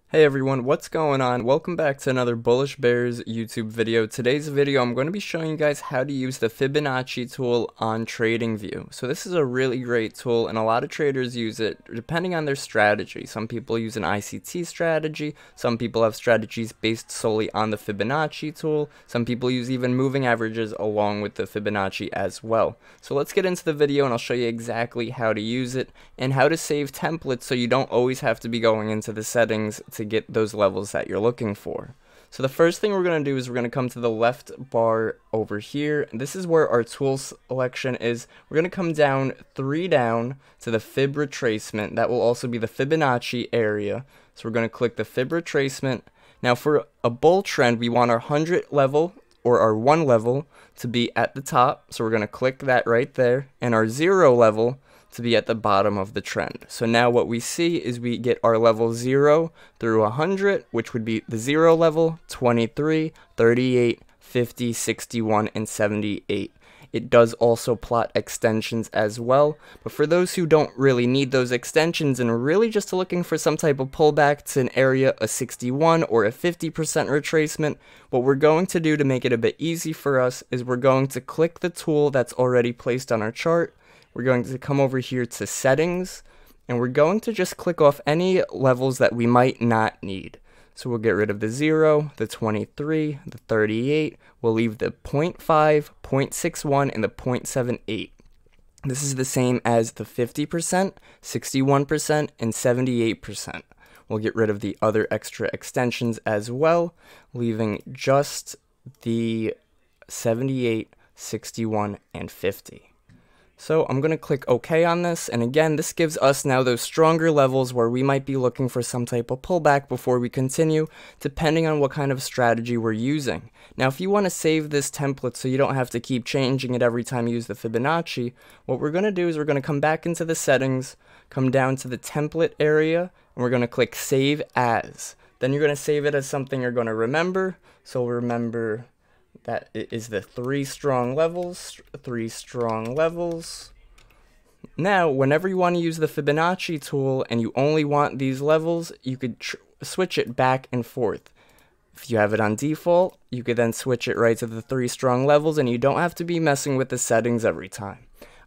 Hey everyone, what's going on? Welcome back to another Bullish Bears YouTube video. Today's video, I'm going to be showing you guys how to use the Fibonacci tool on TradingView. So this is a really great tool and a lot of traders use it depending on their strategy. Some people use an ICT strategy, some people have strategies based solely on the Fibonacci tool, some people use even moving averages along with the Fibonacci as well. So let's get into the video and I'll show you exactly how to use it and how to save templates so you don't always have to be going into the settings to get those levels that you're looking for. So the first thing we're going to do is we're going to come to the left bar over here. This is where our tool selection is. We're going to come down 3 down to the Fib retracement. That will also be the Fibonacci area. So we're going to click the Fib retracement. Now for a bull trend, we want our 100 level or our 1 level to be at the top. So we're going to click that right there, and our 0 level to be at the bottom of the trend. So now what we see is we get our level 0 through 100, which would be the 0 level, 23, 38, 50, 61, and 78. It does also plot extensions as well, but for those who don't really need those extensions and are really just looking for some type of pullback to an area, a 61 or a 50% retracement, what we're going to do to make it a bit easy for us is we're going to click the tool that's already placed on our chart. We're going to come over here to settings, and we're going to just click off any levels that we might not need. So we'll get rid of the 0, the 23, the 38, we'll leave the 0.5, 0.61, and the 0.78. This is the same as the 50%, 61%, and 78%. We'll get rid of the other extra extensions as well, leaving just the 78, 61, and 50. So I'm going to click OK on this, and again, this gives us now those stronger levels where we might be looking for some type of pullback before we continue, depending on what kind of strategy we're using. Now, if you want to save this template so you don't have to keep changing it every time you use the Fibonacci, what we're going to do is we're going to come back into the settings, come down to the template area, and we're going to click Save As. Then you're going to save it as something you're going to remember, so remember that it is the 3 strong levels, 3 strong levels. Now, whenever you want to use the Fibonacci tool and you only want these levels, you could switch it back and forth. If you have it on default, you could then switch it right to the 3 strong levels and you don't have to be messing with the settings every time.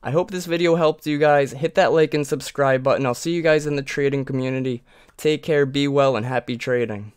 I hope this video helped you guys. Hit that like and subscribe button. I'll see you guys in the trading community. Take care, be well, and happy trading.